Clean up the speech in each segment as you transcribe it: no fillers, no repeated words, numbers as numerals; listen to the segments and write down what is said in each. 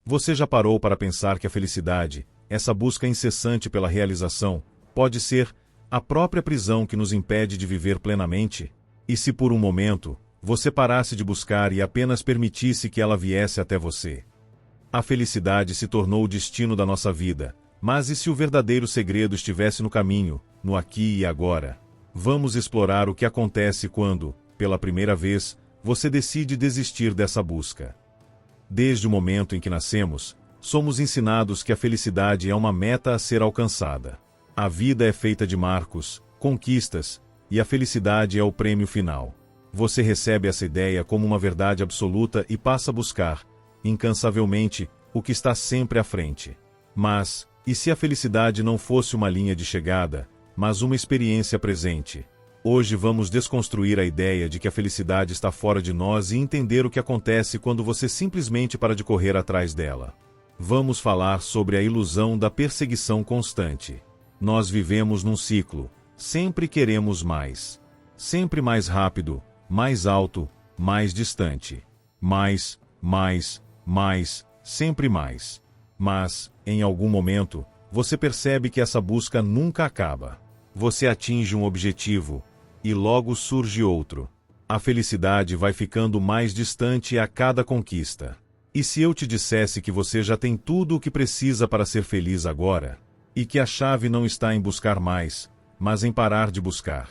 Você já parou para pensar que a felicidade, essa busca incessante pela realização, pode ser a própria prisão que nos impede de viver plenamente? E se por um momento, você parasse de buscar e apenas permitisse que ela viesse até você? A felicidade se tornou o destino da nossa vida, mas e se o verdadeiro segredo estivesse no caminho, no aqui e agora? Vamos explorar o que acontece quando, pela primeira vez, você decide desistir dessa busca. Desde o momento em que nascemos, somos ensinados que a felicidade é uma meta a ser alcançada. A vida é feita de marcos, conquistas, e a felicidade é o prêmio final. Você recebe essa ideia como uma verdade absoluta e passa a buscar, incansavelmente, o que está sempre à frente. Mas, e se a felicidade não fosse uma linha de chegada, mas uma experiência presente? Hoje vamos desconstruir a ideia de que a felicidade está fora de nós e entender o que acontece quando você simplesmente para de correr atrás dela. Vamos falar sobre a ilusão da perseguição constante. Nós vivemos num ciclo. Sempre queremos mais. Sempre mais rápido, mais alto, mais distante. Mais, sempre mais. Mas, em algum momento, você percebe que essa busca nunca acaba. Você atinge um objetivo, e logo surge outro. A felicidade vai ficando mais distante a cada conquista. E se eu te dissesse que você já tem tudo o que precisa para ser feliz agora? E que a chave não está em buscar mais, mas em parar de buscar?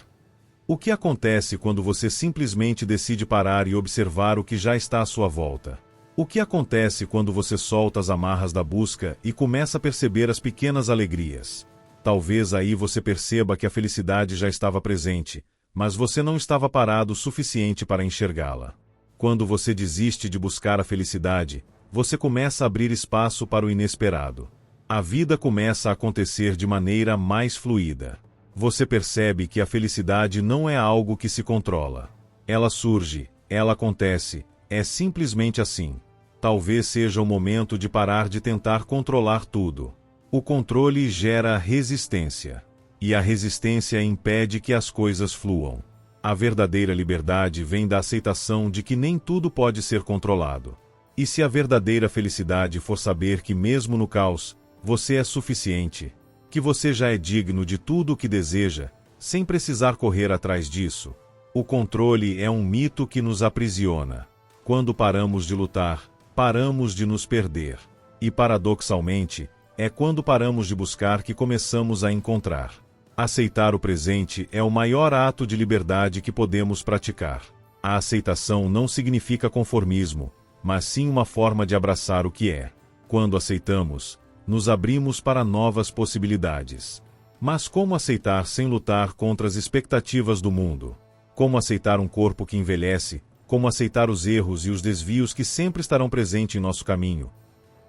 O que acontece quando você simplesmente decide parar e observar o que já está à sua volta? O que acontece quando você solta as amarras da busca e começa a perceber as pequenas alegrias? Talvez aí você perceba que a felicidade já estava presente, mas você não estava parado o suficiente para enxergá-la. Quando você desiste de buscar a felicidade, você começa a abrir espaço para o inesperado. A vida começa a acontecer de maneira mais fluida. Você percebe que a felicidade não é algo que se controla. Ela surge, ela acontece, é simplesmente assim. Talvez seja o momento de parar de tentar controlar tudo. O controle gera resistência. E a resistência impede que as coisas fluam. A verdadeira liberdade vem da aceitação de que nem tudo pode ser controlado. E se a verdadeira felicidade for saber que mesmo no caos, você é suficiente, que você já é digno de tudo o que deseja, sem precisar correr atrás disso? O controle é um mito que nos aprisiona. Quando paramos de lutar, paramos de nos perder. E paradoxalmente, é quando paramos de buscar que começamos a encontrar. Aceitar o presente é o maior ato de liberdade que podemos praticar. A aceitação não significa conformismo, mas sim uma forma de abraçar o que é. Quando aceitamos, nos abrimos para novas possibilidades. Mas como aceitar sem lutar contra as expectativas do mundo? Como aceitar um corpo que envelhece? Como aceitar os erros e os desvios que sempre estarão presentes em nosso caminho?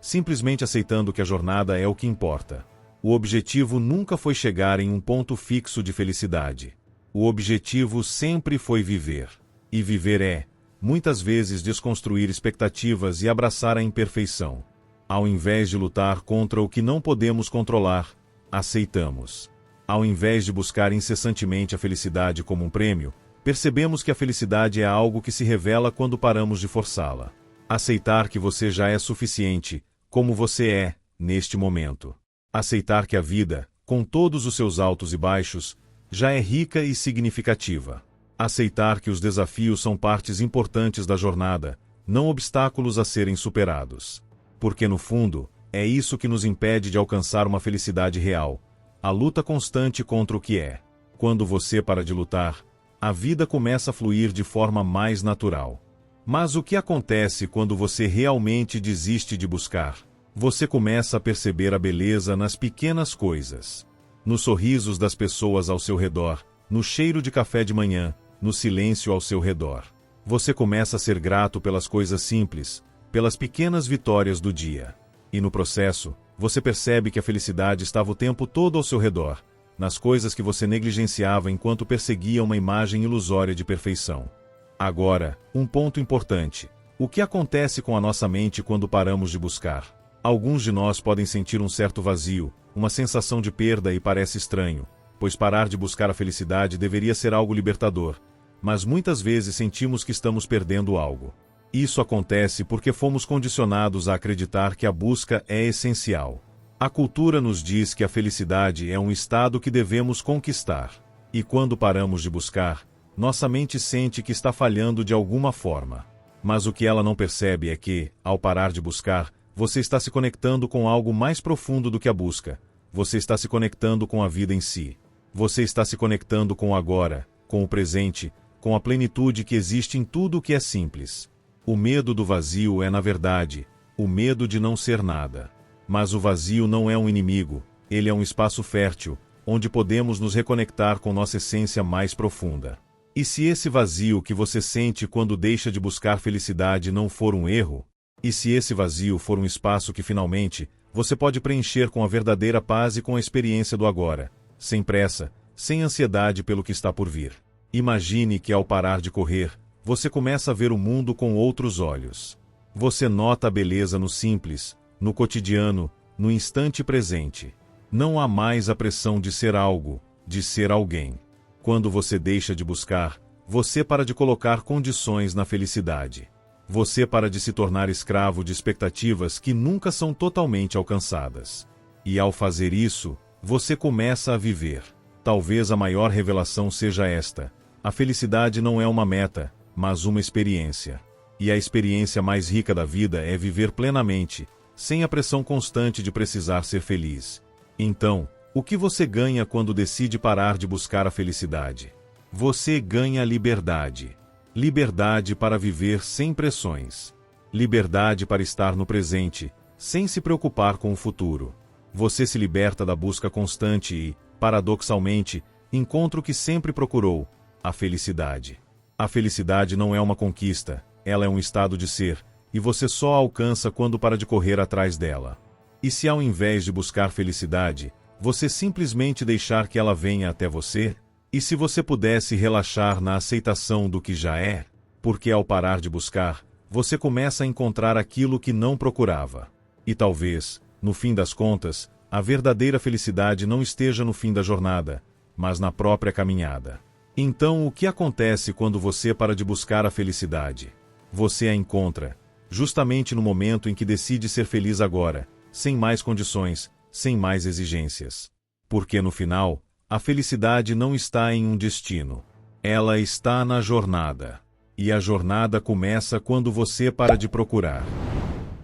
Simplesmente aceitando que a jornada é o que importa. O objetivo nunca foi chegar em um ponto fixo de felicidade. O objetivo sempre foi viver. E viver é, muitas vezes, desconstruir expectativas e abraçar a imperfeição. Ao invés de lutar contra o que não podemos controlar, aceitamos. Ao invés de buscar incessantemente a felicidade como um prêmio, percebemos que a felicidade é algo que se revela quando paramos de forçá-la. Aceitar que você já é suficiente, como você é, neste momento. Aceitar que a vida, com todos os seus altos e baixos, já é rica e significativa. Aceitar que os desafios são partes importantes da jornada, não obstáculos a serem superados. Porque no fundo, é isso que nos impede de alcançar uma felicidade real, a luta constante contra o que é. Quando você para de lutar, a vida começa a fluir de forma mais natural. Mas o que acontece quando você realmente desiste de buscar? Você começa a perceber a beleza nas pequenas coisas. Nos sorrisos das pessoas ao seu redor, no cheiro de café de manhã, no silêncio ao seu redor. Você começa a ser grato pelas coisas simples, pelas pequenas vitórias do dia. E no processo, você percebe que a felicidade estava o tempo todo ao seu redor, nas coisas que você negligenciava enquanto perseguia uma imagem ilusória de perfeição. Agora, um ponto importante. O que acontece com a nossa mente quando paramos de buscar? Alguns de nós podem sentir um certo vazio, uma sensação de perda e parece estranho, pois parar de buscar a felicidade deveria ser algo libertador, mas muitas vezes sentimos que estamos perdendo algo. Isso acontece porque fomos condicionados a acreditar que a busca é essencial. A cultura nos diz que a felicidade é um estado que devemos conquistar. E quando paramos de buscar, nossa mente sente que está falhando de alguma forma. Mas o que ela não percebe é que, ao parar de buscar, você está se conectando com algo mais profundo do que a busca. Você está se conectando com a vida em si. Você está se conectando com o agora, com o presente, com a plenitude que existe em tudo o que é simples. O medo do vazio é, na verdade, o medo de não ser nada. Mas o vazio não é um inimigo, ele é um espaço fértil, onde podemos nos reconectar com nossa essência mais profunda. E se esse vazio que você sente quando deixa de buscar felicidade não for um erro? E se esse vazio for um espaço que finalmente você pode preencher com a verdadeira paz e com a experiência do agora, sem pressa, sem ansiedade pelo que está por vir? Imagine que ao parar de correr, você começa a ver o mundo com outros olhos. Você nota a beleza no simples, no cotidiano, no instante presente. Não há mais a pressão de ser algo, de ser alguém. Quando você deixa de buscar, você para de colocar condições na felicidade. Você para de se tornar escravo de expectativas que nunca são totalmente alcançadas. E ao fazer isso, você começa a viver. Talvez a maior revelação seja esta: a felicidade não é uma meta, mas uma experiência. E a experiência mais rica da vida é viver plenamente, sem a pressão constante de precisar ser feliz. Então, o que você ganha quando decide parar de buscar a felicidade? Você ganha liberdade. Liberdade para viver sem pressões. Liberdade para estar no presente, sem se preocupar com o futuro. Você se liberta da busca constante e, paradoxalmente, encontra o que sempre procurou: a felicidade. A felicidade não é uma conquista, ela é um estado de ser, e você só a alcança quando para de correr atrás dela. E se ao invés de buscar felicidade, você simplesmente deixar que ela venha até você? E se você pudesse relaxar na aceitação do que já é? Porque ao parar de buscar, você começa a encontrar aquilo que não procurava. E talvez, no fim das contas, a verdadeira felicidade não esteja no fim da jornada, mas na própria caminhada. Então, o que acontece quando você para de buscar a felicidade? Você a encontra, justamente no momento em que decide ser feliz agora, sem mais condições, sem mais exigências. Porque no final, a felicidade não está em um destino. Ela está na jornada. E a jornada começa quando você para de procurar.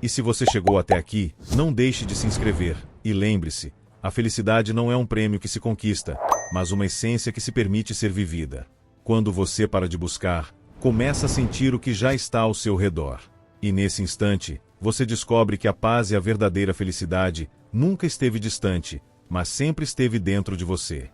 E se você chegou até aqui, não deixe de se inscrever. E lembre-se, a felicidade não é um prêmio que se conquista, mas uma essência que se permite ser vivida. Quando você para de buscar, começa a sentir o que já está ao seu redor. E nesse instante, você descobre que a paz e a verdadeira felicidade nunca esteve distante, mas sempre esteve dentro de você.